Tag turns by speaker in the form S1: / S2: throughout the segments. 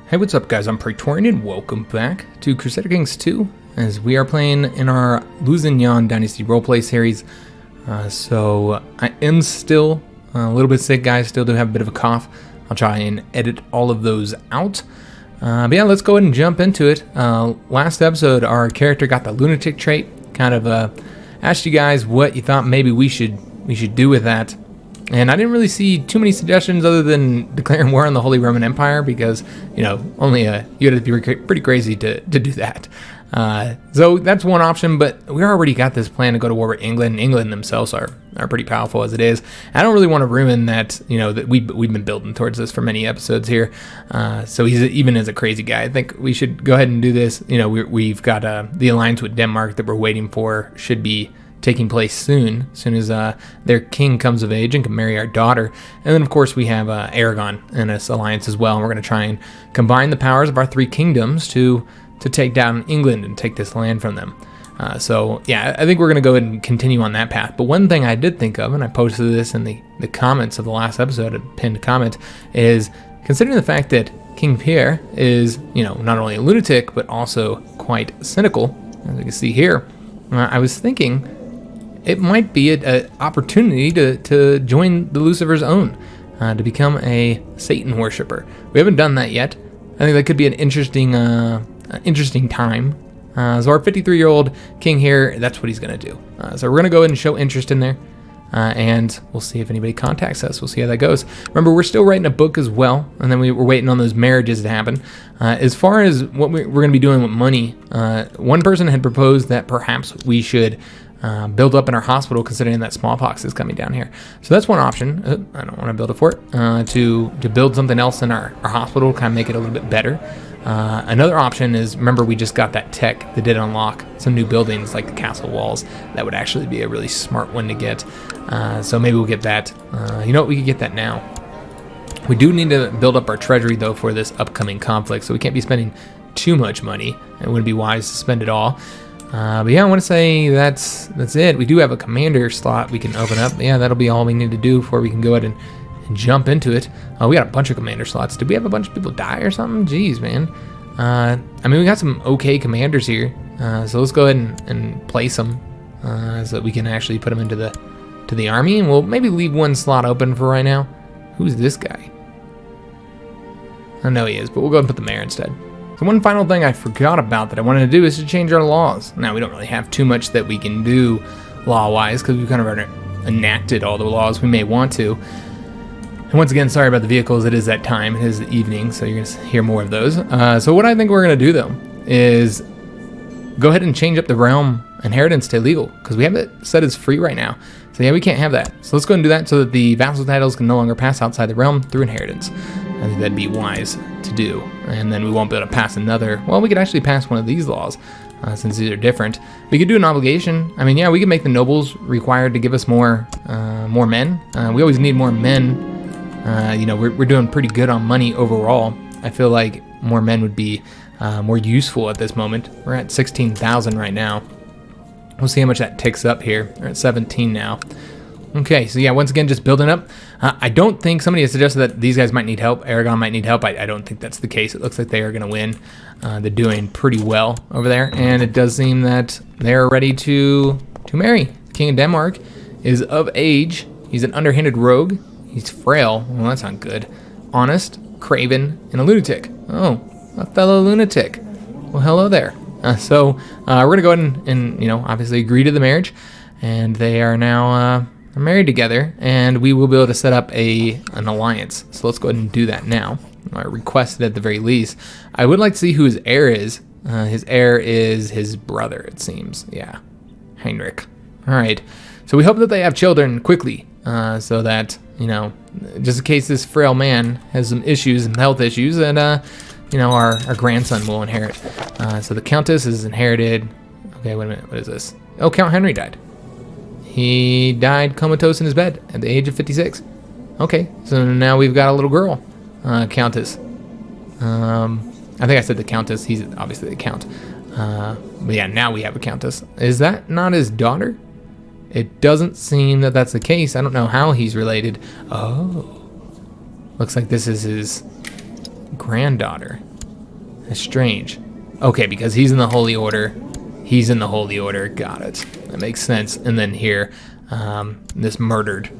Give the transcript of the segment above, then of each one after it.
S1: Hey, what's up guys, I'm Praetorian and welcome back to Crusader Kings II as we are playing in our Lusignan Dynasty roleplay series. So I am still a little bit sick, guys, still do have a bit of a cough. I'll try and edit all of those out. But yeah, let's go ahead and jump into it. Last episode our character got the lunatic trait, kind of asked you guys what you thought maybe we should do with that. And I didn't really see too many suggestions other than declaring war on the Holy Roman Empire because, you know, only you had to be pretty crazy to do that. So that's one option, but we already got this plan to go to war with England. England themselves are pretty powerful as it is. I don't really want to ruin that, you know, that we've been building towards this for many episodes here. So he's even as a crazy guy, I think we should go ahead and do this. You know, we've got the alliance with Denmark that we're waiting for should be taking place soon as their king comes of age and can marry our daughter. And then of course we have Aragon in this alliance as well, and we're going to try and combine the powers of our three kingdoms to take down England and take this land from them. So yeah, I think we're going to go ahead and continue on that path. But one thing I did think of, and I posted this in the comments of the last episode, a pinned comment, is considering the fact that King Pierre is, you know, not only a lunatic but also quite cynical, as you can see here, I was thinking it might be an opportunity to join the Lucifer's own, to become a Satan worshiper. We haven't done that yet. I think that could be an interesting time. So our 53-year-old king here, that's what he's going to do. So we're going to go ahead and show interest in there, and we'll see if anybody contacts us. We'll see how that goes. Remember, we're still writing a book as well, and then we're waiting on those marriages to happen. As far as what we're going to be doing with money, one person had proposed that perhaps we should build up in our hospital, considering that smallpox is coming down here. So that's one option. I don't want to build a fort. To build something else in our hospital, kind of make it a little bit better. Another option is, remember, we just got that tech that did unlock some new buildings like the castle walls. That would actually be a really smart one to get. So maybe we'll get that. You know what, we could get that now. We do need to build up our treasury though for this upcoming conflict, so we can't be spending too much money. It wouldn't be wise to spend it all. But yeah, I want to say that's it. We do have a commander slot we can open up. Yeah, that'll be all we need to do before we can go ahead and jump into it. We got a bunch of commander slots. Did we have a bunch of people die or something? Jeez, man. I mean, we got some okay commanders here. So let's go ahead and place them so that we can actually put them into the army. And we'll maybe leave one slot open for right now. Who's this guy? I know he is, but we'll go ahead and put the mayor instead. So one final thing I forgot about that I wanted to do is to change our laws. Now, we don't really have too much that we can do law-wise because we've kind of enacted all the laws we may want to. And once again, sorry about the vehicles. It is that time. It is the evening, so you're going to hear more of those. So what I think we're going to do, though, is go ahead and change up the realm inheritance to illegal because we have it set as free right now. So yeah, we can't have that. So let's go and do that so that the vassal titles can no longer pass outside the realm through inheritance. I think that'd be wise to do. And then we won't be able to pass another. Well, we could actually pass one of these laws since these are different. We could do an obligation. I mean, yeah, we could make the nobles required to give us more men. We always need more men. You know, we're doing pretty good on money overall. I feel like more men would be more useful at this moment. We're at 16,000 right now. We'll see how much that ticks up here. We're at 17 now. Okay, so yeah, once again, just building up. I don't think somebody has suggested that these guys might need help. Aragon might need help. I don't think that's the case. It looks like they are going to win. They're doing pretty well over there, and it does seem that they're ready to marry. The King of Denmark is of age. He's an underhanded rogue. He's frail. Well, that's not good. Honest, craven, and a lunatic. Oh, a fellow lunatic. Well, hello there. So we're going to go ahead and, you know, obviously agree to the marriage, and they are now married together, and we will be able to set up an alliance. So let's go ahead and do that now. I requested at the very least. I would like to see who his heir is. His heir is his brother, it seems. Yeah, Heinrich. All right. So we hope that they have children quickly, so that, you know, just in case this frail man has some issues and health issues, and you know, our grandson will inherit. So the Countess is inherited. Okay, wait a minute. What is this? Oh, Count Henry died. He died comatose in his bed at the age of 56. Okay, so now we've got a little girl, Countess. I think I said the Countess. He's obviously the Count. But yeah, now we have a Countess. Is that not his daughter? It doesn't seem that that's the case. I don't know how he's related. Oh, looks like this is his granddaughter. That's strange. Okay, because he's in the Holy Order. He's in the Holy Order. Got it. That makes sense. And then here, this murdered,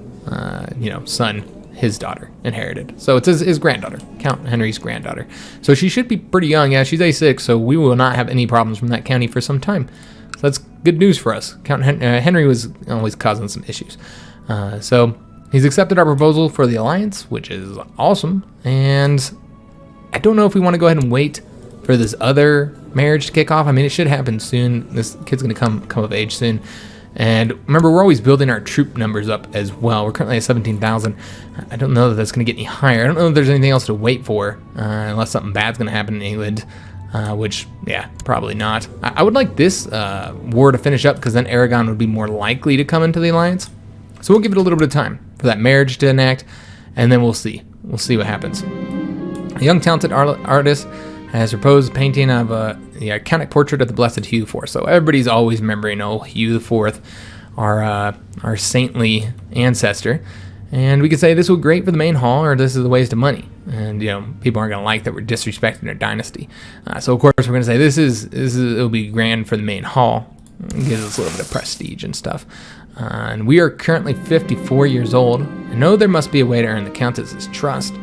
S1: son, his daughter, inherited. So it's his granddaughter, Count Henry's granddaughter. So she should be pretty young. Yeah, she's A6, so we will not have any problems from that county for some time. So that's good news for us. Count Henry was always causing some issues. So he's accepted our proposal for the alliance, which is awesome. And I don't know if we want to go ahead and wait for this other marriage to kick off. I mean, it should happen soon. This kid's going to come of age soon. And remember, we're always building our troop numbers up as well. We're currently at 17,000. I don't know that that's going to get any higher. I don't know if there's anything else to wait for, unless something bad's going to happen in England, which, yeah, probably not. I would like this war to finish up, because then Aragon would be more likely to come into the alliance. So we'll give it a little bit of time for that marriage to enact, and then we'll see. We'll see what happens. A young, talented artist has proposed painting of the iconic portrait of the Blessed Hugh IV. So everybody's always remembering, Hugh IV, our saintly ancestor. And we could say this would be great for the main hall, or this is the waste of money. And, people aren't going to like that we're disrespecting their dynasty. So, of course, we're going to say it'll be grand for the main hall. It gives us a little bit of prestige and stuff. And we are currently 54 years old. I know there must be a way to earn the Countess's trust.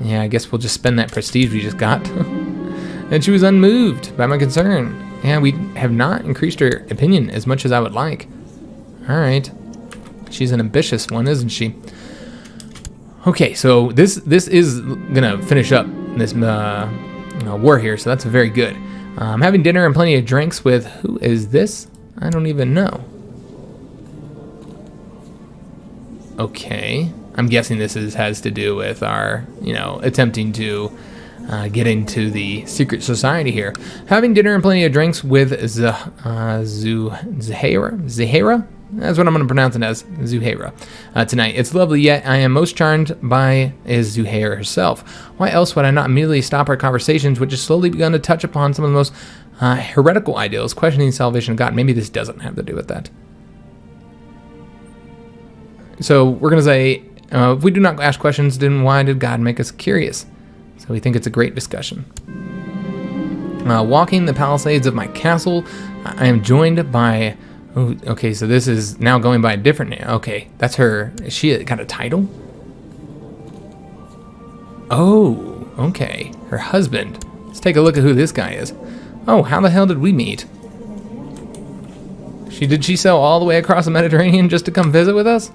S1: Yeah, I guess we'll just spend that prestige we just got. And she was unmoved by my concern. Yeah, we have not increased her opinion as much as I would like. All right. She's an ambitious one, isn't she? Okay, so this is gonna finish up this war here, so that's very good. I'm having dinner and plenty of drinks with, who is this? I don't even know. Okay, I'm guessing this has to do with our, attempting to get into the secret society here. Having dinner and plenty of drinks with Zuhaira? That's what I'm going to pronounce it as, Zuhaira, tonight. It's lovely, yet I am most charmed by is Zuhaira herself. Why else would I not immediately stop our conversations, which has slowly begun to touch upon some of the most heretical ideals, questioning the salvation of God? Maybe this doesn't have to do with that. So we're going to say, if we do not ask questions, then why did God make us curious? So we think it's a great discussion. Walking the palisades of my castle, I am joined by... Oh, okay, so this is now going by a different name. Okay, that's her. Is she got a title? Oh, okay. Her husband. Let's take a look at who this guy is. Oh, how the hell did we meet? Did she sail all the way across the Mediterranean just to come visit with us?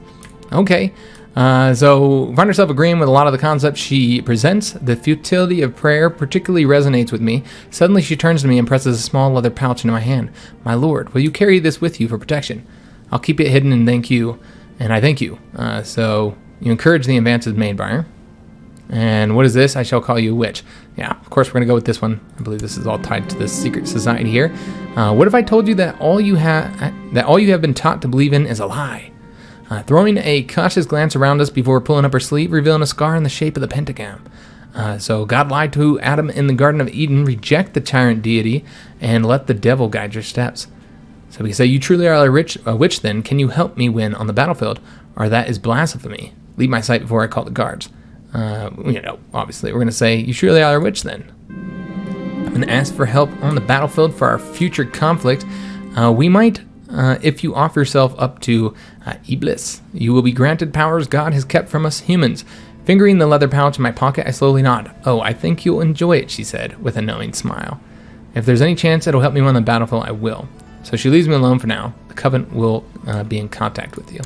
S1: Okay. So find herself agreeing with a lot of the concepts she presents. The futility of prayer particularly resonates with me. Suddenly she turns to me and presses a small leather pouch into my hand. My lord, will you carry this with you for protection? I'll keep it hidden and thank you. And I thank you. So you encourage the advances made by her. And what is this? I shall call you a witch. Yeah, of course we're going to go with this one. I believe this is all tied to this secret society here. What if I told you that all you have been taught to believe in is a lie? Throwing a cautious glance around us before pulling up her sleeve, revealing a scar in the shape of the pentagram. So God lied to Adam in the Garden of Eden. Reject the tyrant deity and let the devil guide your steps. So we can say, you truly are a witch then. Can you help me win on the battlefield? Or that is blasphemy. Leave my sight before I call the guards. Obviously we're going to say, you truly are a witch then. I'm going to ask for help on the battlefield for our future conflict. We might... if you offer yourself up to Iblis, you will be granted powers God has kept from us humans. Fingering the leather pouch in my pocket, I slowly nod. Oh, I think you'll enjoy it, she said, with a knowing smile. If there's any chance it'll help me win the battlefield, I will. So she leaves me alone for now. The Covenant will be in contact with you.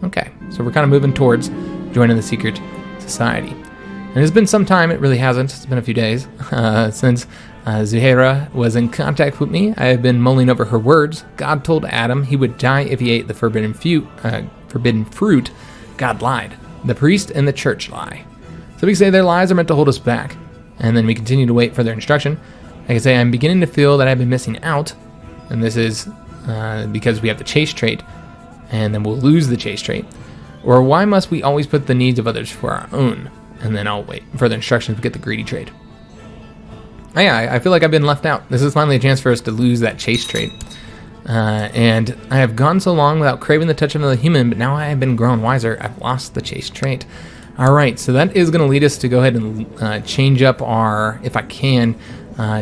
S1: Okay, so we're kind of moving towards joining the secret society. And it's been some time, it really hasn't. It's been a few days since Zuhaira was in contact with me. I have been mulling over her words. God told Adam he would die if he ate the forbidden fruit. God lied. The priest and the church lie. So we can say their lies are meant to hold us back. And then we continue to wait for their instruction. I can say I'm beginning to feel that I've been missing out. And this is because we have the chase trait. And then we'll lose the chase trait. Or why must we always put the needs of others for our own? And then I'll wait for the instructions to get the greedy trait. Oh yeah, I feel like I've been left out. This is finally a chance for us to lose that chase trait. And I have gone so long without craving the touch of another human, but now I have been grown wiser. I've lost the chase trait. All right, so that is going to lead us to go ahead and change up our, if I can,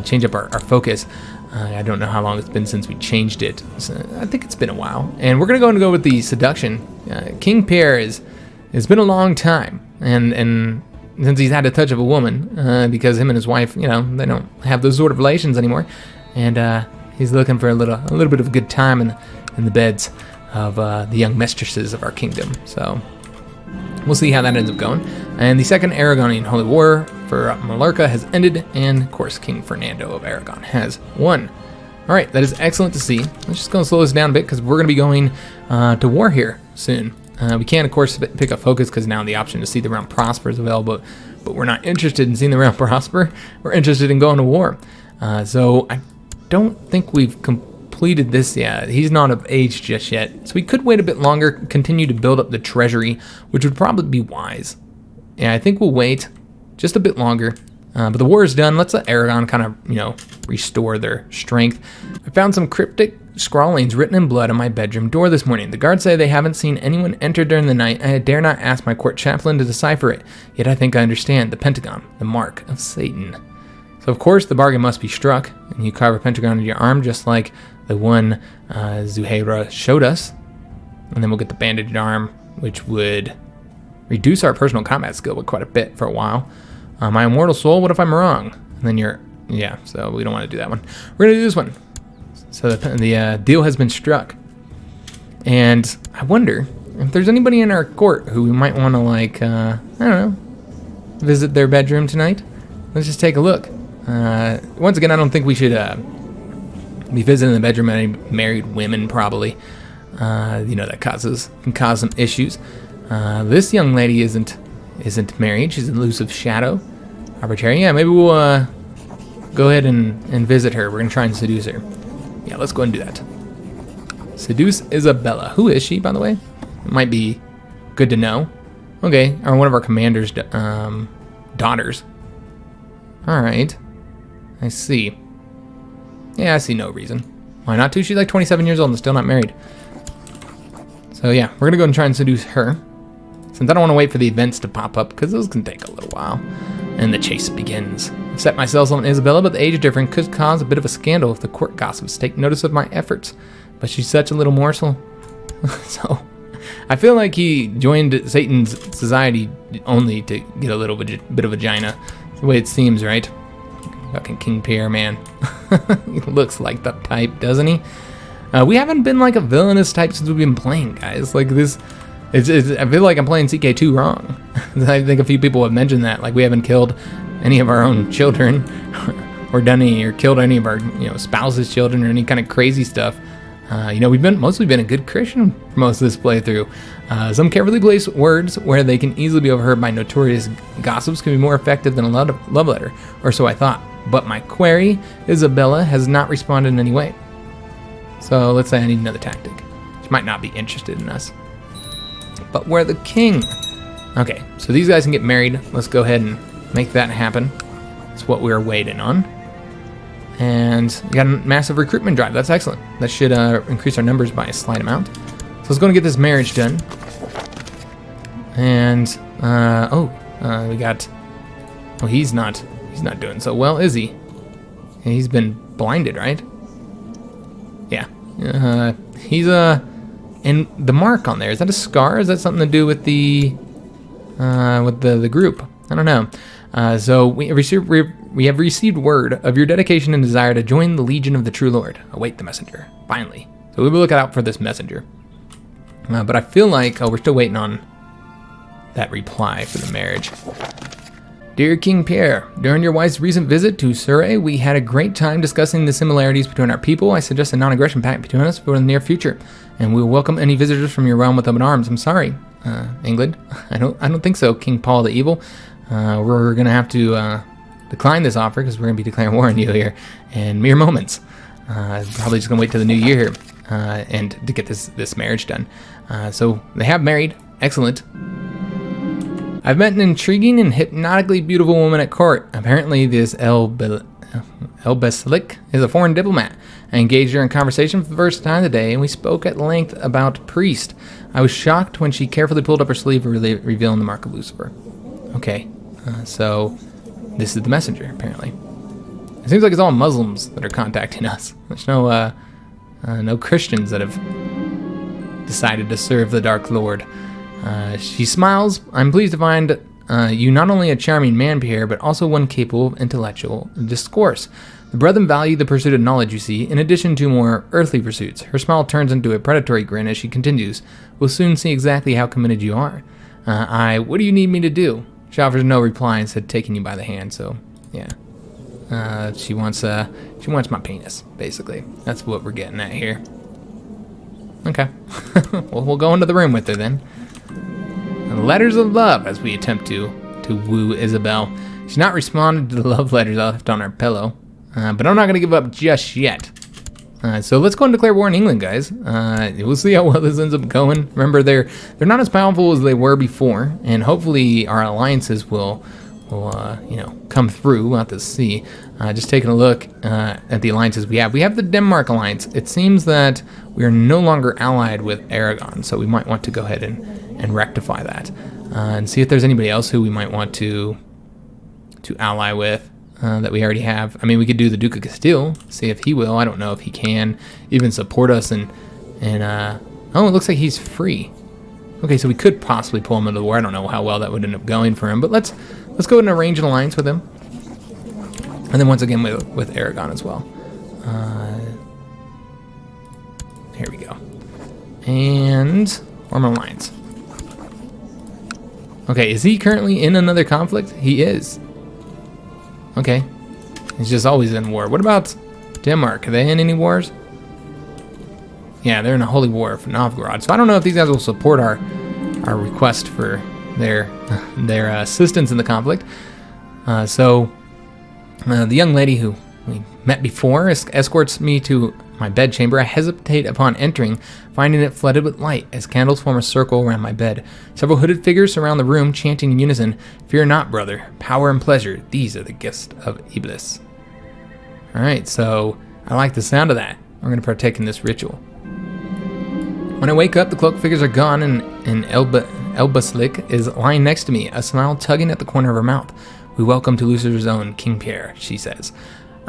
S1: change up our focus. I don't know how long it's been since we changed it. So I think it's been a while. And we're going to go with the seduction. King Pierre it's been a long time. And since he's had a touch of a woman, because him and his wife, they don't have those sort of relations anymore. And he's looking for a little bit of a good time in the beds of the young mistresses of our kingdom. So we'll see how that ends up going. And the Second Aragonian Holy War for Mallorca has ended, and of course King Fernando of Aragon has won. All right, that is excellent to see. Let's just go and slow this down a bit because we're going to be going to war here soon. We can, of course, pick a focus because now the option to see the realm prosper is available, but we're not interested in seeing the realm prosper. We're interested in going to war. So I don't think we've completed this yet. He's not of age just yet. So we could wait a bit longer, continue to build up the treasury, which would probably be wise. Yeah, I think we'll wait just a bit longer. But the war is done. Let's let Aragon kind of, restore their strength. I found some cryptic scrawlings written in blood on my bedroom door this morning. The guards say they haven't seen anyone enter during the night, and I dare not ask my court chaplain to decipher it. Yet I think I understand. The pentagon, the mark of Satan. So of course the bargain must be struck, and you carve a pentagon into your arm just like the one Zuhaira showed us. And then we'll get the bandaged arm, which would reduce our personal combat skill by quite a bit for a while. My immortal soul, what if I'm wrong? And then so we don't want to do that one. We're going to do this one. So the deal has been struck. And I wonder if there's anybody in our court who we might want to, visit their bedroom tonight. Let's just take a look. Once again, I don't think we should be visiting the bedroom of any married women, probably. That can cause some issues. This young lady isn't married. She's an elusive shadow. Arbitrary. Yeah, maybe we'll go ahead and visit her. We're going to try and seduce her. Yeah, let's go ahead and do that. Seduce Isabella. Who is she, by the way? It might be good to know. Okay, or one of our commander's daughters. All right. I see. Yeah, I see no reason. Why not to? She's like 27 years old and still not married. So yeah, we're going to go and try and seduce her. Since I don't want to wait for the events to pop up, because those can take a little while. And the chase begins. I've set my sights on Isabella, but the age difference could cause a bit of a scandal if the court gossips take notice of my efforts. But she's such a little morsel. So, I feel like he joined Satan's society only to get a little bit of vagina. That's the way it seems, right? Fucking King Pierre, man. He looks like the type, doesn't he? We haven't been like a villainous type since we've been playing, guys. Like this... I feel like I'm playing CK2 wrong. I think a few people have mentioned that, like we haven't killed any of our own children, or killed any of our spouses' children, or any kind of crazy stuff. We've mostly been a good Christian for most of this playthrough. Some carefully placed words where they can easily be overheard by notorious gossips can be more effective than a love letter, or so I thought. But my query, Isabella, has not responded in any way. So let's say I need another tactic. She might not be interested in us. But we're the king. Okay, so these guys can get married. Let's go ahead and make that happen. That's what we're waiting on. And we got a massive recruitment drive. That's excellent. That should increase our numbers by a slight amount. So let's go and get this marriage done. And we got. Oh, he's not doing so well, is he? He's been blinded, right? Yeah. He's and the mark on there, is that a scar? Is that something to do with the group? I don't know. So we have received word of your dedication and desire to join the Legion of the True Lord. Await the messenger. Finally. So we'll be looking out for this messenger. But I feel like, we're still waiting on that reply for the marriage. Dear King Pierre, during your wife's recent visit to Surrey, we had a great time discussing the similarities between our people. I suggest a non-aggression pact between us for the near future, and we will welcome any visitors from your realm with open arms. I'm sorry, England. I don't think so, King Paul the Evil. We're gonna have to decline this offer because we're gonna be declaring war on you here in mere moments. Probably just gonna wait till the new year here and to get this marriage done. So they have married. Excellent. I've met an intriguing and hypnotically beautiful woman at court. Apparently this El Beslik is a foreign diplomat. I engaged her in conversation for the first time today, and we spoke at length about Priest. I was shocked when she carefully pulled up her sleeve, revealing the mark of Lucifer. Okay, so this is the messenger, apparently. It seems like it's all Muslims that are contacting us. There's no Christians that have decided to serve the Dark Lord. She smiles. I'm pleased to find you not only a charming man, Pierre, but also one capable of intellectual discourse. The brethren value the pursuit of knowledge, you see, in addition to more earthly pursuits. Her smile turns into a predatory grin as she continues. We'll soon see exactly how committed you are. What do you need me to do? She offers no reply and said, taking you by the hand, so, yeah. She wants my penis, basically. That's what we're getting at here. Okay. Well, we'll go into the room with her then. Letters of love as we attempt to woo Isabel. She's not responded to the love letters I left on her pillow, but I'm not going to give up just yet. So let's go and declare war in England, guys. We'll see how well this ends up going. Remember, they're not as powerful as they were before, and hopefully our alliances will come through. We'll have to see. Just taking a look at the alliances we have. We have the Denmark alliance. It seems that we are no longer allied with Aragon, so we might want to go ahead and rectify that and see if there's anybody else who we might want to ally with that we already have. I mean, we could do the Duke of Castile, see if he will. I don't know if he can even support us and oh, it looks like he's free. Okay, so we could possibly pull him into the war. I don't know how well that would end up going for him, but let's go ahead and arrange an alliance with him. And then once again with Aragon as well. Here we go. And form an alliance. Okay, is he currently in another conflict? He is. Okay. He's just always in war. What about Denmark? Are they in any wars? Yeah, they're in a holy war for Novgorod. So I don't know if these guys will support our request for their assistance in the conflict. The young lady who we met before escorts me to my bedchamber. I hesitate upon entering, finding it flooded with light as candles form a circle around my bed. Several hooded figures surround the room, chanting in unison, "Fear not, brother. Power and pleasure, these are the gifts of Iblis." Alright, so I like the sound of that. We're going to partake in this ritual. When I wake up, the cloaked figures are gone, and Elbaslik is lying next to me, a smile tugging at the corner of her mouth. "We welcome to Lucifer's own King Pierre," she says.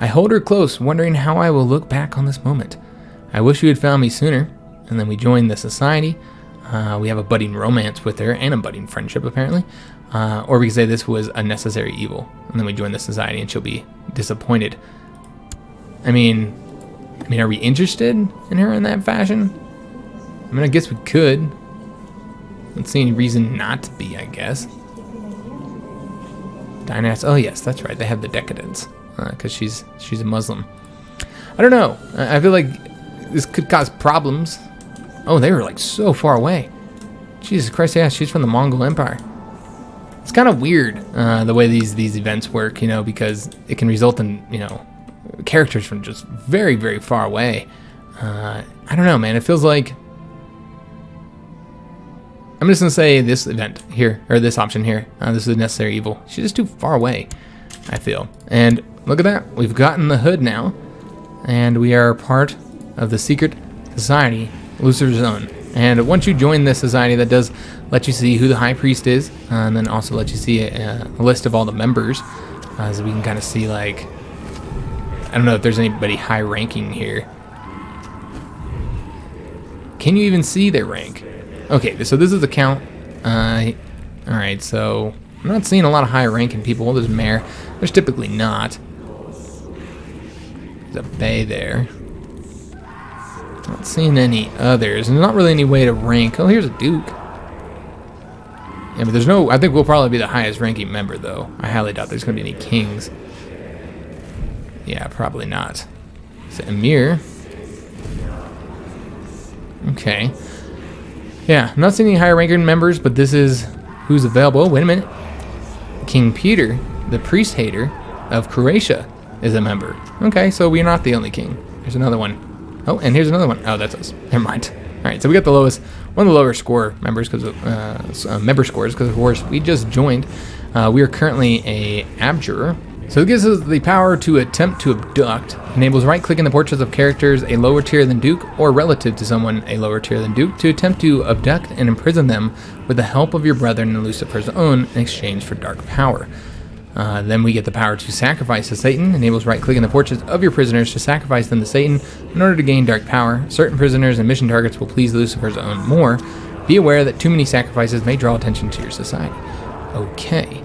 S1: I hold her close, wondering how I will look back on this moment. I wish you had found me sooner. And then we join the society. We have a budding romance with her and a budding friendship, apparently. Or we can say this was a necessary evil. And then we join the society and she'll be disappointed. I mean, are we interested in her in that fashion? I mean, I guess we could. I don't see any reason not to be, I guess. Dynasty. Oh, yes, that's right. They have the decadence. Because she's a Muslim. I don't know. I feel like this could cause problems. Oh, they were like so far away. Jesus Christ, yeah, she's from the Mongol Empire. It's kind of weird the way these events work, because it can result in, characters from just very, very far away. I don't know, man. It feels like... I'm just going to say this event here, or this option here. This is a necessary evil. She's just too far away, I feel. And look at that. We've gotten the hood now. And we are part of the secret society, Lucifer's Own. And once you join this society, that does let you see who the high priest is. And then also let you see a list of all the members. So we can kind of see, like... I don't know if there's anybody high ranking here. Can you even see their rank? Okay, so this is the count. Alright, so... I'm not seeing a lot of high ranking people. There's Mayor. There's typically not. There's a Bay there. Not seeing any others. There's not really any way to rank. Oh, here's a Duke. Yeah, but there's no... I think we'll probably be the highest ranking member, though. I highly doubt there's going to be any kings. Yeah, probably not. It's Emir. Okay. Yeah, I'm not seeing any higher ranking members, but this is who's available. Oh, wait a minute. King Peter, the priest hater of Croatia, is a member. Okay, so we're not the only king. There's another one. Oh, and here's another one. Oh, that's us. Never mind. All right, so we got the lowest, one of the lower score members because of member scores because of course we just joined. We are currently a abjurer, So it gives us the power to attempt to abduct, enables right-clicking the portraits of characters a lower tier than Duke or relative to someone a lower tier than Duke to attempt to abduct and imprison them with the help of your brethren and Lucifer's own in exchange for dark power. Then we get the power to sacrifice to Satan, enables right-clicking the portraits of your prisoners to sacrifice them to Satan in order to gain dark power. Certain prisoners and mission targets will please Lucifer's own more. Be aware that too many sacrifices may draw attention to your society. Okay.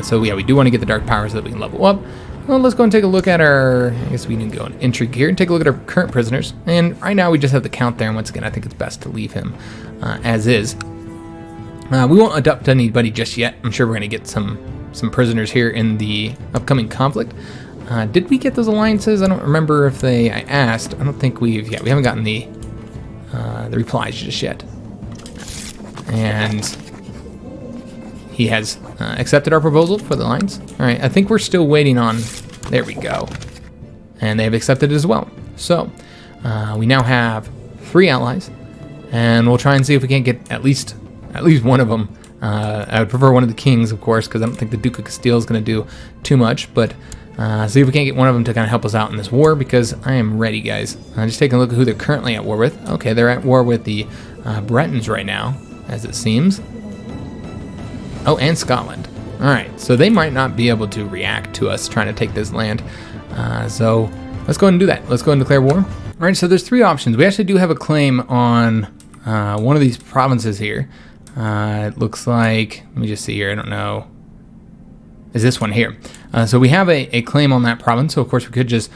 S1: So yeah, we do want to get the dark power so that we can level up. Well, let's go and take a look at our, I guess we need to go on intrigue here and take a look at our current prisoners. And right now we just have the count there, and once again, I think it's best to leave him as is. We won't abduct anybody just yet. I'm sure we're going to get some prisoners here in the upcoming conflict. Did we get those alliances? I don't remember if I asked. I don't think we haven't gotten the replies just yet. And he has accepted our proposal for the alliance. All right, I think we're still waiting on, there we go. And they have accepted it as well. So we now have 3 allies, and we'll try and see if we can't get at least one of them. I would prefer one of the kings, of course, because I don't think the Duke of Castile is going to do too much, but see if we can't get one of them to kind of help us out in this war, because I am ready, guys. Just taking a look at who they're currently at war with. Okay, they're at war with the Bretons right now, as it seems. Oh, and Scotland. All right, so they might not be able to react to us trying to take this land. So let's go ahead and do that. Let's go ahead and declare war. All right, so there's 3 options. We actually do have a claim on one of these provinces here. It looks like, let me just see here, I don't know, is this one here. So we have a claim on that province, so of course we could just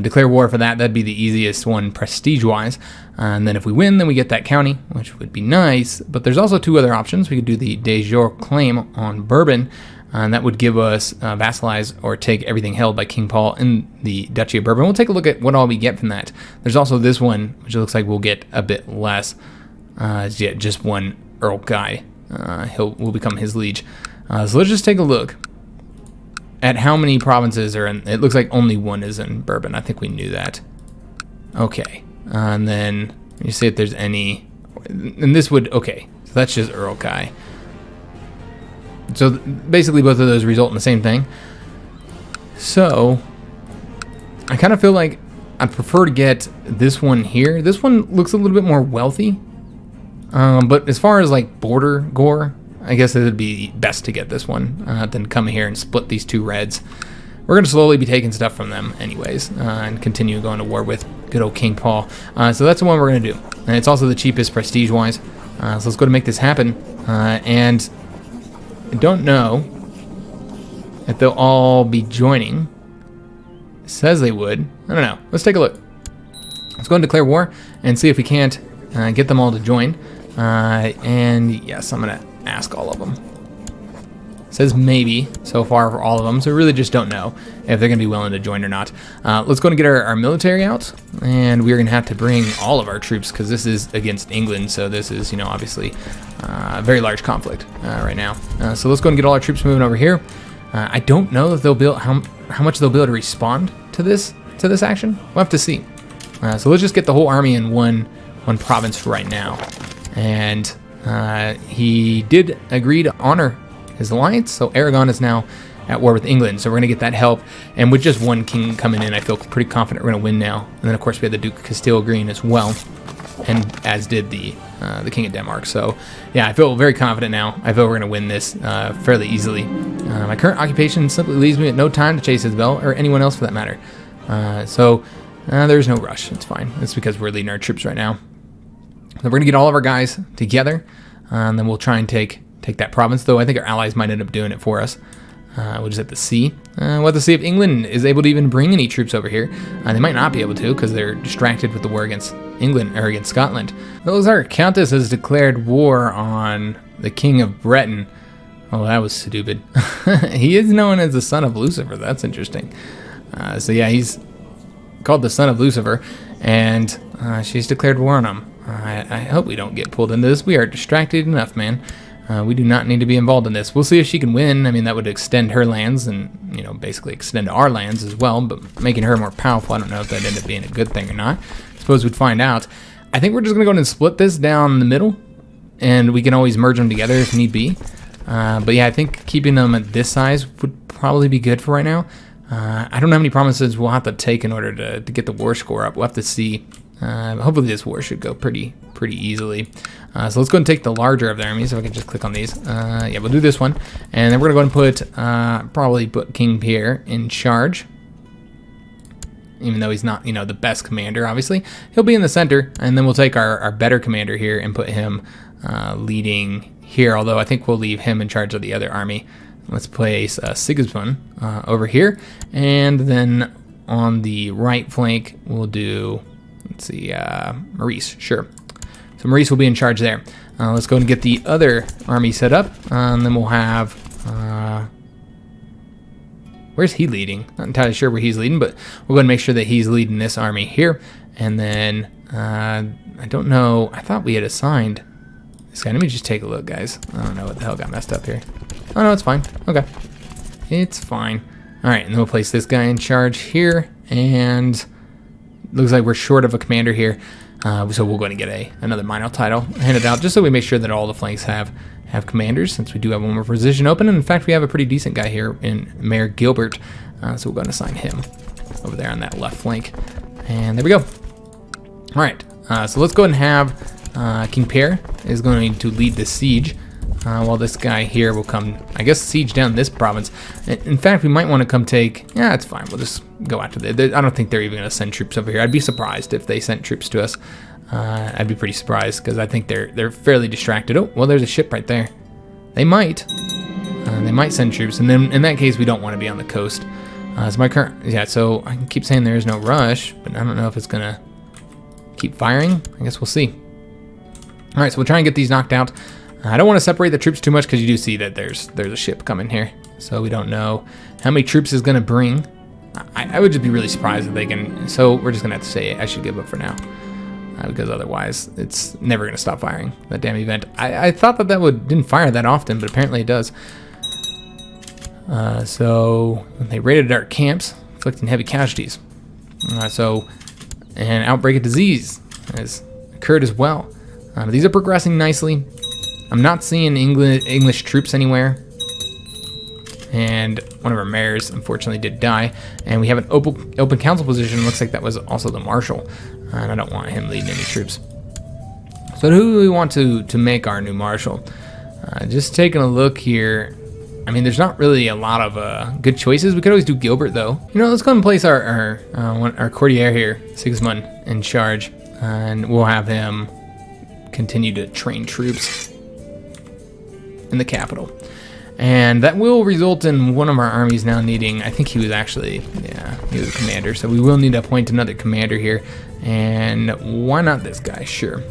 S1: declare war for that. That'd be the easiest one prestige-wise. And then if we win, then we get that county, which would be nice. But there's also 2 other options. We could do the de jure claim on Bourbon, and that would give us vassalize or take everything held by King Paul in the Duchy of Bourbon. We'll take a look at what all we get from that. There's also this one, which looks like we'll get a bit less. Yeah, just one Earl guy. We'll become his liege. So let's just take a look at how many provinces are in. It looks like only 1 is in Bourbon. I think we knew that. Okay, and then you see if there's any, and this would, okay, so that's just Earl guy. So basically both of those result in the same thing. So I kind of feel like I'd prefer to get this one here. This one looks a little bit more wealthy. But as far as like border gore, I guess it would be best to get this one than come here and split these 2 reds. We're going to slowly be taking stuff from them anyways and continue going to war with good old King Paul. So that's the one we're going to do. And it's also the cheapest prestige-wise. So let's go to make this happen. And I don't know if they'll all be joining. It says they would. I don't know. Let's take a look. Let's go and declare war and see if we can't get them all to join. And yes, I'm going to ask all of them. It says maybe so far for all of them, so we really just don't know if they're going to be willing to join or not. Let's go and get our military out, and we're going to have to bring all of our troops because this is against England, so this is, obviously a very large conflict right now. So let's go and get all our troops moving over here. I don't know if they'll be able, how much they'll be able to respond to this action. We'll have to see. So let's just get the whole army in one province for right now. And he did agree to honor his alliance, so Aragon is now at war with England, so we're going to get that help. And with just 1 king coming in, I feel pretty confident we're going to win now. And then, of course, we had the Duke of Castile agreeing as well, and as did the King of Denmark. So, yeah, I feel very confident now. I feel we're going to win this fairly easily. My current occupation simply leaves me at no time to chase Isabel, or anyone else for that matter. So there's no rush. It's fine. It's because we're leading our troops right now. So we're going to get all of our guys together, and then we'll try and take that province, though I think our allies might end up doing it for us. We'll just have to see. We'll have to see if England is able to even bring any troops over here. They might not be able to because they're distracted with the war against England, or against Scotland. Our Countess has declared war on the King of Breton. Oh, that was stupid. He is known as the son of Lucifer. That's interesting. So yeah, he's called the son of Lucifer, and she's declared war on him. I hope we don't get pulled into this. We are distracted enough, man. We do not need to be involved in this. We'll see if she can win. I mean, that would extend her lands and, basically extend our lands as well, but making her more powerful, I don't know if that ended up being a good thing or not. I suppose we'd find out. I think we're just going to go ahead and split this down the middle, and we can always merge them together if need be. But yeah, I think keeping them at this size would probably be good for right now. I don't know how many promises we'll have to take in order to get the war score up. We'll have to see. Hopefully this war should go pretty easily. So let's go and take the larger of the armies. If I can just click on these. Yeah, we'll do this one. And then we're going to go and put, probably put King Pierre in charge. Even though he's not, you know, the best commander, obviously. He'll be in the center. And then we'll take our better commander here and put him leading here. Although I think we'll leave him in charge of the other army. Let's place Sigismund over here. And then on the right flank, we'll do, let's see, Maurice, sure. So Maurice will be in charge there. Let's go and get the other army set up. And then we'll have, where's he leading? Not entirely sure where he's leading, but we'll go and make sure that he's leading this army here. And then, I don't know, I thought we had assigned this guy. Let me just take a look, guys. I don't know what the hell got messed up here. Oh, no, it's fine. Okay. It's fine. All right, and then we'll place this guy in charge here. And looks like we're short of a commander here. So we'll go ahead and get another minor title handed out, just so we make sure that all the flanks have commanders, since we do have one more position open. And in fact, we have a pretty decent guy here in Mayor Gilbert. So we'll go ahead and assign him over there on that left flank. And there we go. All right, so let's go ahead and have King Pierre is going to lead the siege. While this guy here will come, I guess, siege down this province. In fact, we might want to come take, yeah, it's fine. We'll just go after that. I don't think they're even going to send troops over here. I'd be surprised if they sent troops to us. I'd be pretty surprised because I think they're fairly distracted. Oh, well, there's a ship right there. They might send troops. And then in that case, we don't want to be on the coast. So my current, yeah, so I can keep saying there is no rush, but I don't know if it's going to keep firing. I guess we'll see. All right, so we'll try and get these knocked out. I don't want to separate the troops too much because you do see that there's a ship coming here. So we don't know how many troops is going to bring. I would just be really surprised if they can. So we're just going to have to say I should give up for now. Because otherwise it's never going to stop firing, that damn event. I thought that didn't fire that often, but apparently it does. So they raided our camps, inflicting heavy casualties. And outbreak of disease has occurred as well. These are progressing nicely. I'm not seeing English troops anywhere. And one of our mayors, unfortunately, did die. And we have an open council position. Looks like that was also the marshal. And I don't want him leading any troops. So who do we want to make our new marshal? Just taking a look here. I mean, there's not really a lot of good choices. We could always do Gilbert, though. You know, let's go and place our courtier here, Sigismund, in charge. And we'll have him continue to train troops in the capital. And that will result in one of our armies now needing, I think he was actually, yeah, he was a commander. So we will need to appoint another commander here. And why not this guy? Sure.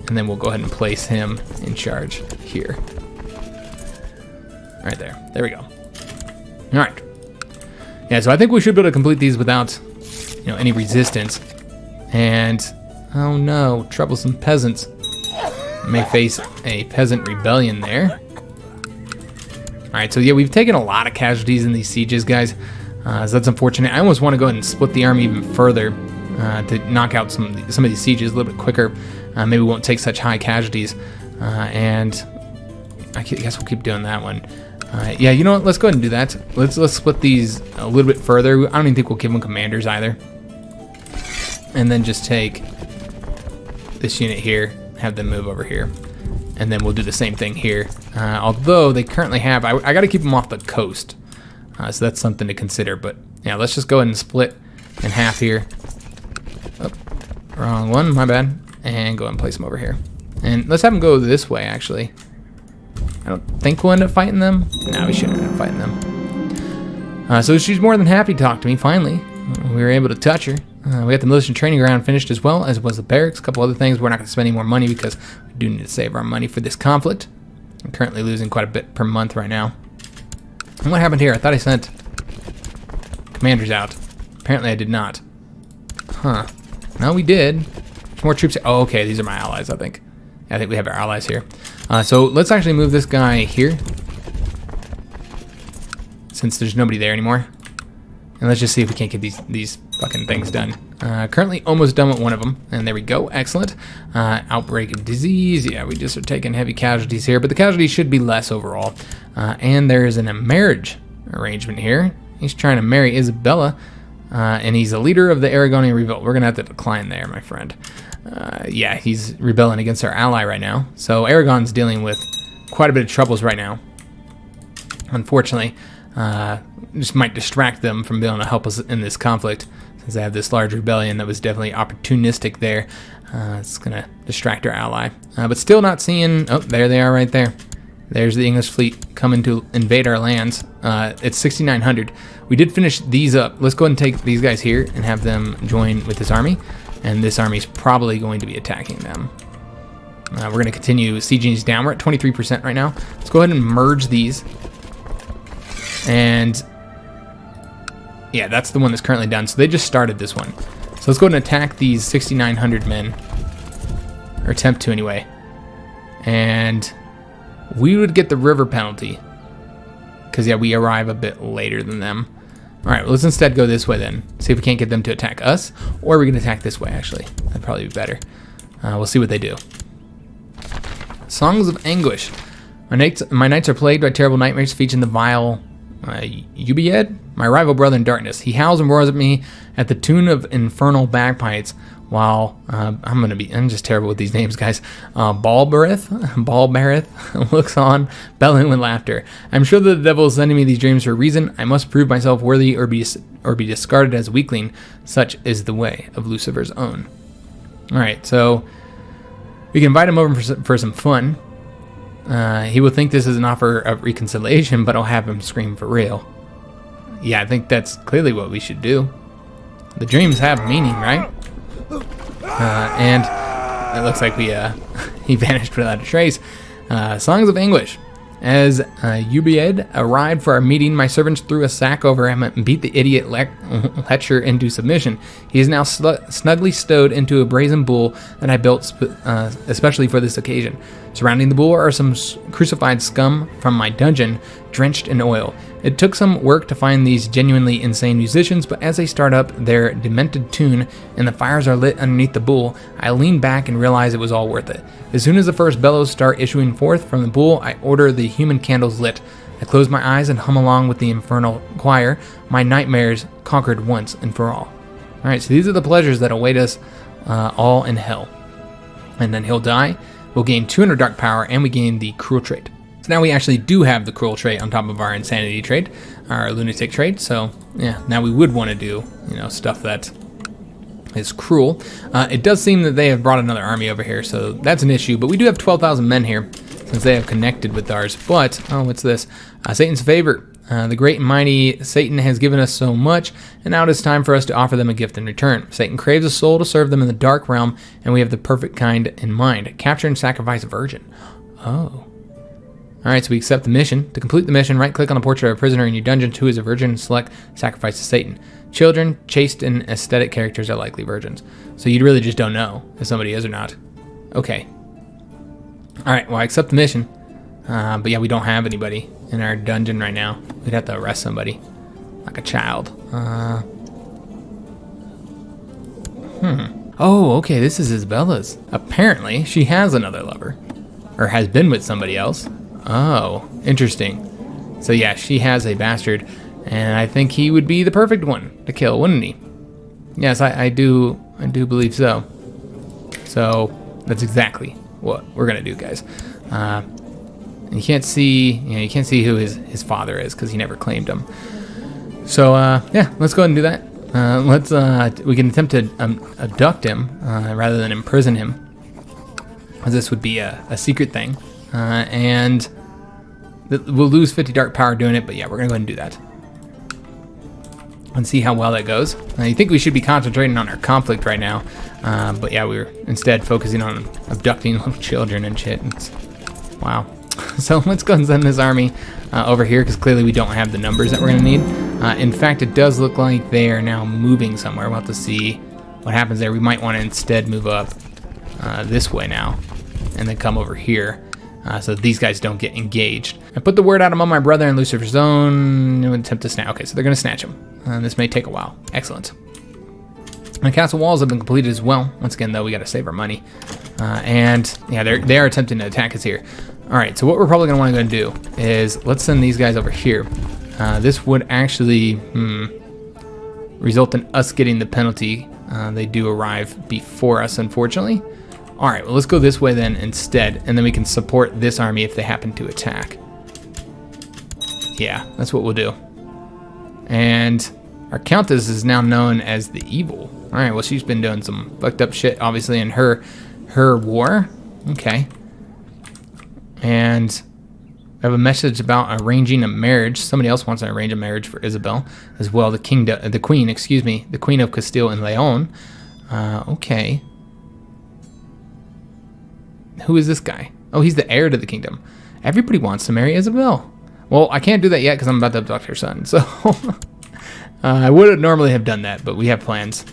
S1: And then we'll go ahead and place him in charge here. Right there. There we go. All right. Yeah, so I think we should be able to complete these without, any resistance. And, oh no, troublesome peasants. May face a peasant rebellion there. Alright, so yeah, we've taken a lot of casualties in these sieges, guys. So that's unfortunate. I almost want to go ahead and split the army even further to knock out some of these sieges a little bit quicker. Maybe we won't take such high casualties. And I guess we'll keep doing that one. Yeah, you know what? Let's go ahead and do that. Let's split these a little bit further. I don't even think we'll give them commanders either. And then just take this unit here, have them move over here. And then we'll do the same thing here. Although they currently have, I got to keep them off the coast. So that's something to consider. But yeah, let's just go ahead and split in half here. Oh, wrong one, my bad. And go ahead and place them over here. And let's have them go this way, actually. I don't think we'll end up fighting them. No, we shouldn't end up fighting them. So she's more than happy to talk to me, finally. We were able to touch her. We got the militia training ground finished as well, as was the barracks. A couple other things. We're not going to spend any more money because we do need to save our money for this conflict. I'm currently losing quite a bit per month right now. And what happened here? I thought I sent commanders out. Apparently I did not. Huh. No, we did. There's more troops. Oh, okay. These are my allies, I think. I think we have our allies here. So let's actually move this guy here, since there's nobody there anymore. And let's just see if we can't get these fucking things done. Currently almost done with one of them. And there we go. Excellent. Outbreak of disease. Yeah, we just are taking heavy casualties here. But the casualties should be less overall. And there is a marriage arrangement here. He's trying to marry Isabella. And he's a leader of the Aragonian revolt. We're going to have to decline there, my friend. Yeah, he's rebelling against our ally right now. So Aragon's dealing with quite a bit of troubles right now. Unfortunately, just might distract them from being able to help us in this conflict, since they have this large rebellion that was definitely opportunistic there. It's going to distract our ally. But still not seeing... Oh, there they are right there. There's the English fleet coming to invade our lands. It's 6,900. We did finish these up. Let's go ahead and take these guys here and have them join with this army. And this army is probably going to be attacking them. We're going to continue sieging these down. We're at 23% right now. Let's go ahead and merge these. And yeah, that's the one that's currently done. So they just started this one. So let's go ahead and attack these 6,900 men. Or attempt to anyway. And we would get the river penalty. Because yeah, we arrive a bit later than them. Alright, well, let's instead go this way then. See if we can't get them to attack us. Or we can attack this way, actually. That'd probably be better. We'll see what they do. Songs of Anguish. My nights are plagued by terrible nightmares featuring the vile Ubied, my rival brother in darkness. He howls and roars at me at the tune of infernal bagpipes, while I'm just terrible with these names, guys. Balbereth looks on, bellowing with laughter. I'm sure that the devil is sending me these dreams for a reason. I must prove myself worthy or be discarded as a weakling. Such is the way of Lucifer's own. All right, so we can invite him over for some fun. He will think this is an offer of reconciliation, but I'll have him scream for real. Yeah, I think that's clearly what we should do. The dreams have meaning, right? And it looks like he vanished without a trace. Songs of Anguish. As Ubied arrived for our meeting, my servants threw a sack over him and beat the idiot Letcher into submission. He is now snugly stowed into a brazen bull that I built especially for this occasion. Surrounding the bull are some crucified scum from my dungeon, drenched in oil. It took some work to find these genuinely insane musicians, but as they start up their demented tune and the fires are lit underneath the bull, I lean back and realize it was all worth it. As soon as the first bellows start issuing forth from the bull, I order the human candles lit. I close my eyes and hum along with the infernal choir, my nightmares conquered once and for all. Alright, so these are the pleasures that await us all in hell. And then he'll die. We'll gain 200 dark power, and we gain the cruel trait. So now we actually do have the cruel trait on top of our insanity trait, our lunatic trait. So yeah, now we would want to do, stuff that is cruel. It does seem that they have brought another army over here, so that's an issue. But we do have 12,000 men here, since they have connected with ours. But, oh, what's this? Satan's favor. The great and mighty Satan has given us so much, and now it is time for us to offer them a gift in return. Satan craves a soul to serve them in the dark realm, and we have the perfect kind in mind. Capture and sacrifice a virgin. Oh. Alright, so we accept the mission. To complete the mission, right-click on the portrait of a prisoner in your dungeon who is a virgin and select Sacrifice to Satan. Children, chaste, and aesthetic characters are likely virgins. So you really just don't know if somebody is or not. Okay. Alright, well, I accept the mission. But yeah, we don't have anybody in our dungeon right now. We'd have to arrest somebody. Like a child. Oh, okay, this is Isabella's. Apparently, she has another lover. Or has been with somebody else. Oh, interesting. So yeah, she has a bastard, and I think he would be the perfect one to kill, wouldn't he? Yes, I do believe so. So that's exactly what we're gonna do, guys. You can't see who his father is because he never claimed him. So yeah, let's go ahead and do that. We can attempt to abduct him rather than imprison him. This would be a secret thing, and we'll lose 50 dark power doing it, but yeah, we're gonna go ahead and do that and see how well that goes. I think we should be concentrating on our conflict right now, but yeah, we're instead focusing on abducting little children and shit. Wow. So let's go and send this army over here, because clearly we don't have the numbers that we're gonna need. In fact, it does look like they are now moving somewhere. We'll have to see what happens there. We might want to instead move up this way now, and then come over here so that these guys don't get engaged. I put the word out among my brother in Lucifer's zone and attempt to snatch. Okay, so they're going to snatch him. This may take a while. Excellent. The castle walls have been completed as well. Once again, though, we got to save our money. And yeah, they are attempting to attack us here. All right, so what we're probably going to want to go and do is let's send these guys over here. This would actually result in us getting the penalty. They do arrive before us, unfortunately. All right, well, let's go this way then instead, and then we can support this army if they happen to attack. Yeah, that's what we'll do. And our countess is now known as the evil. All right, well, she's been doing some fucked up shit, obviously, in her war. Okay. And I have a message about arranging a marriage. Somebody else wants to arrange a marriage for Isabel as well. The queen of Castile and Leon. Okay. Who is this guy? Oh, he's the heir to the kingdom. Everybody wants to marry Isabel. Well, I can't do that yet because I'm about to abduct her son. So I would normally have done that, but we have plans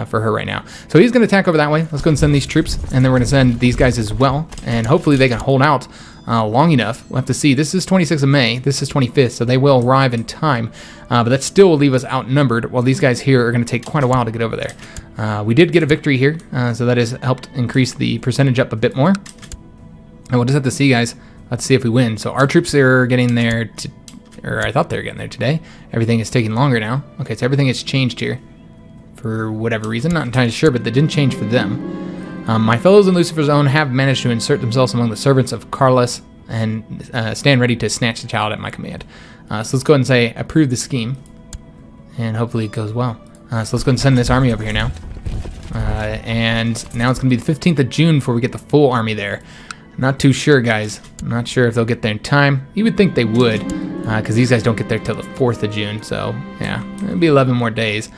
S1: for her right now. So he's going to attack over that way. Let's go and send these troops, and then we're going to send these guys as well, and hopefully they can hold out long enough. We'll have to see. This is 26th of May. This is 25th, so they will arrive in time, but that still will leave us outnumbered, while these guys here are going to take quite a while to get over there. We did get a victory here, so that has helped increase the percentage up a bit more. And we'll just have to see, guys. Let's see if we win. So our troops are getting there, or I thought they were getting there today. Everything is taking longer now. Okay, so everything has changed here for whatever reason. Not entirely sure, but that didn't change for them. My fellows in Lucifer's zone have managed to insert themselves among the servants of Carlos and stand ready to snatch the child at my command. So let's go ahead and say approve the scheme, and hopefully it goes well. So let's go ahead and send this army over here now. And now it's going to be the 15th of June before we get the full army there. Not too sure, guys. I'm not sure if they'll get there in time. You would think they would, because these guys don't get there till the 4th of June. So, yeah, it'll be 11 more days.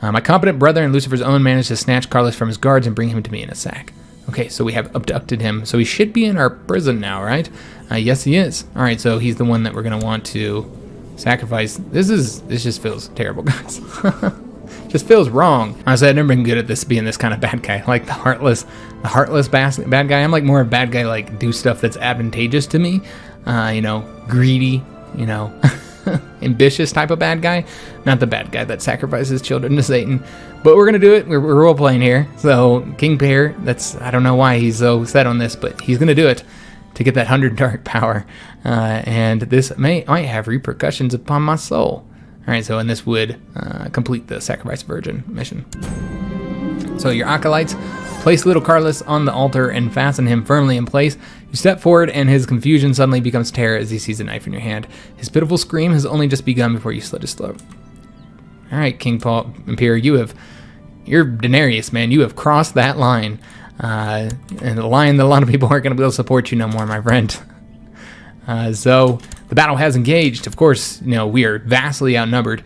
S1: My competent brother in Lucifer's own managed to snatch Carlos from his guards and bring him to me in a sack. Okay, so we have abducted him. So he should be in our prison now, right? Yes, he is. All right, so he's the one that we're going to want to sacrifice. This just feels terrible, guys. Just feels wrong. Honestly, I've never been good at this being this kind of bad guy, like the heartless bad guy. I'm like more a bad guy, like do stuff that's advantageous to me, greedy, ambitious type of bad guy, not the bad guy that sacrifices children to Satan. But we're gonna do it. We're role playing here. So King Pear, I don't know why he's so set on this, but he's gonna do it to get that 100 dark power, and this might have repercussions upon my soul. All right, so and this would complete the Sacrifice Virgin mission. So your acolytes, place little Carlos on the altar and fasten him firmly in place. You step forward and his confusion suddenly becomes terror as he sees a knife in your hand. His pitiful scream has only just begun before you slit his throat. All right, King Paul Imperial, you're Denarius, man. You have crossed that line. And the line that a lot of people aren't going to be able to support you no more, my friend. So the battle has engaged. Of course, we are vastly outnumbered,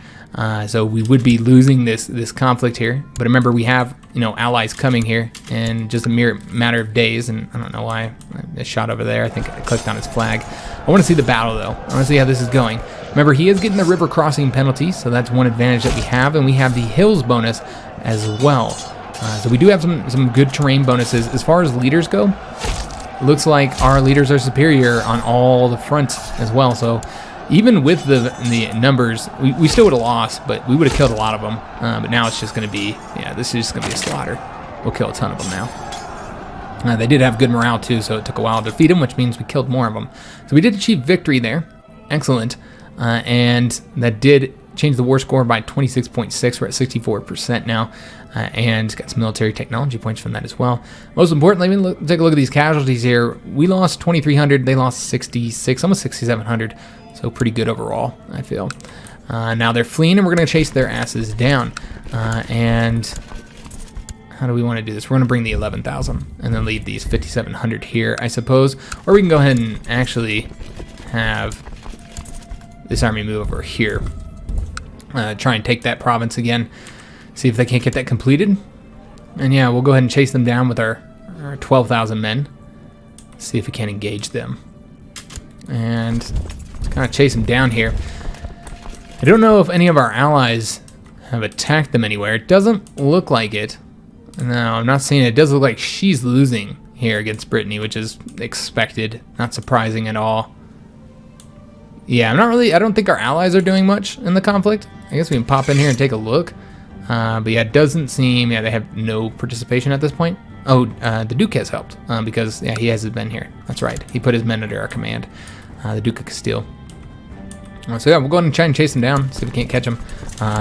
S1: so we would be losing this conflict here. But remember, we have allies coming here in just a mere matter of days. And I don't know why I shot over there. I think I clicked on his flag. I want to see the battle though. I want to see how this is going. Remember, he is getting the river crossing penalty, so that's one advantage that we have, and we have the hills bonus as well. So we do have some good terrain bonuses. As far as leaders go, it looks like our leaders are superior on all the fronts as well. So even with the numbers, we still would have lost, but we would have killed a lot of them. But now it's just going to be, this is just going to be a slaughter. We'll kill a ton of them now. They did have good morale too, so it took a while to defeat them, which means we killed more of them. So we did achieve victory there. Excellent. And that did change the war score by 26.6. We're at 64% now. And got some military technology points from that as well. Most importantly, take a look at these casualties here. We lost 2,300. They lost 66, almost 6,700. So pretty good overall, I feel. Now they're fleeing, and we're going to chase their asses down. And how do we want to do this? We're going to bring the 11,000 and then leave these 5,700 here, I suppose. Or we can go ahead and actually have this army move over here. Try and take that province again. See if they can't get that completed. And yeah, we'll go ahead and chase them down with our 12,000 men. See if we can engage them. And kind of chase them down here. I don't know if any of our allies have attacked them anywhere. It doesn't look like it. No, I'm not seeing it. It does look like she's losing. here against Brittany, which is expected, not surprising at all. Yeah, I don't think our allies are doing much in the conflict. I guess we can pop in here and take a look. But yeah, it doesn't seem, yeah, they have no participation at this point. Oh, the Duke has helped, because, yeah, he hasn't been here. That's right. He put his men under our command, the Duke of Castile. So yeah, we'll go ahead and try and chase him down, see if we can't catch him.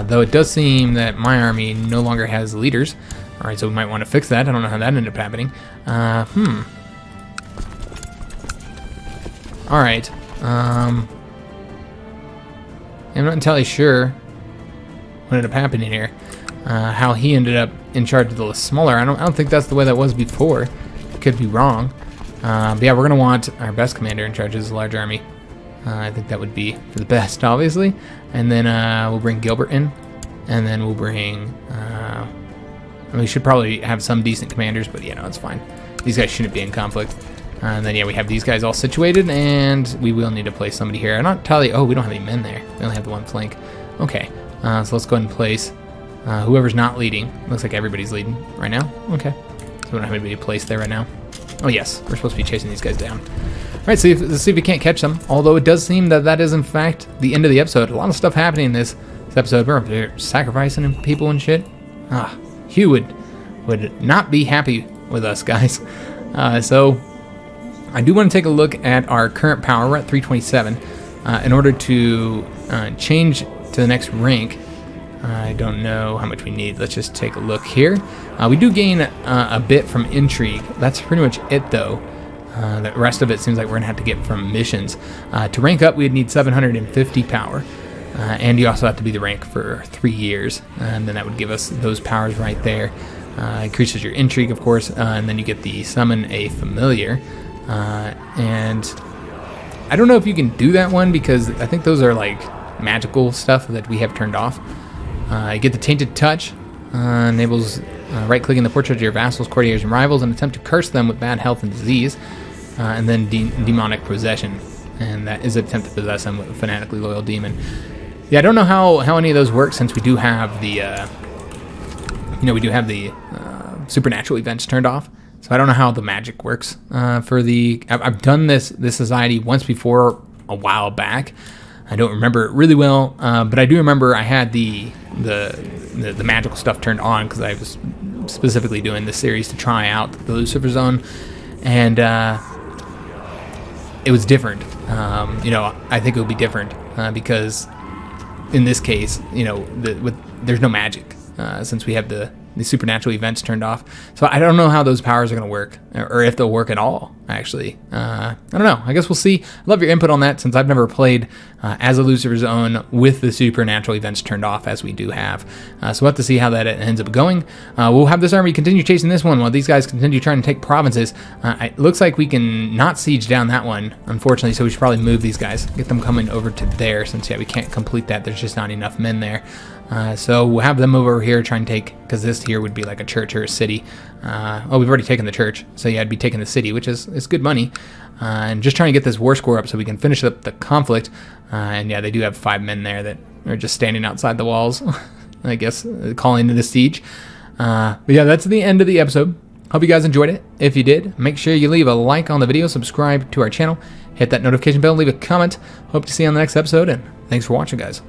S1: Though it does seem that my army no longer has leaders. All right, so we might want to fix that. I don't know how that ended up happening. All right. I'm not entirely sure what ended up happening here. How he ended up in charge of the smaller. I don't think that's the way that was before. Could be wrong. But yeah, we're gonna want our best commander in charge of this large army. I think that would be for the best, obviously. And then we'll bring Gilbert in, and then we'll bring. We should probably have some decent commanders, but yeah, no, it's fine. These guys shouldn't be in conflict. And then yeah, we have these guys all situated, and we will need to place somebody here. I'm not entirely. Oh, we don't have any men there. We only have the one flank. Okay, so let's go ahead and place whoever's not leading. Looks like everybody's leading right now. Okay, so we don't have anybody placed there right now. Oh yes, we're supposed to be chasing these guys down. All right, so let's see if we can't catch them. Although it does seem that that is in fact the end of the episode. A lot of stuff happening in this episode. We're sacrificing people and shit. Hugh would not be happy with us, guys. So I do want to take a look at our current power. We're at 327. In order to change to the next rank, I don't know how much we need. Let's just take a look here. We do gain a bit from intrigue. That's pretty much it, though. The rest of it seems like we're gonna have to get from missions. To rank up, we'd need 750 power, and you also have to be the rank for 3 years, and then that would give us those powers right there. Increases your intrigue, of course, and then you get the summon a familiar. And I don't know if you can do that one because I think those are like magical stuff that we have turned off. You get the Tainted Touch, enables right-clicking the portrait of your vassals, courtiers, and rivals and attempt to curse them with bad health and disease. And then Demonic Possession, and that is an attempt to possess them with a fanatically loyal demon. Yeah, I don't know how any of those work since we do have the, supernatural events turned off. So I don't know how the magic works for the. I've done this society once before a while back. I don't remember it really well, but I do remember I had the magical stuff turned on because I was specifically doing this series to try out the Lucifer zone, and it was different. I think it would be different because in this case, there's no magic since we have the supernatural events turned off. So I don't know how those powers are going to work, or if they'll work at all, actually. I don't know. I guess we'll see. I'd love your input on that, since I've never played as a Lucifer zone with the supernatural events turned off, as we do have. So we'll have to see how that ends up going. We'll have this army continue chasing this one while these guys continue trying to take provinces. It looks like we can not siege down that one, unfortunately, so we should probably move these guys, get them coming over to there, since, yeah, we can't complete that. There's just not enough men there. So we'll have them move over here, try and take, because this here would be like a church or a city. We've already taken the church, so yeah, I'd be taking the city, which is good money. And just trying to get this war score up so we can finish up the conflict. And yeah, they do have 5 men there that are just standing outside the walls, I guess, calling it a siege. But yeah, that's the end of the episode. Hope you guys enjoyed it. If you did, make sure you leave a like on the video, subscribe to our channel, hit that notification bell, leave a comment. Hope to see you on the next episode, and thanks for watching, guys.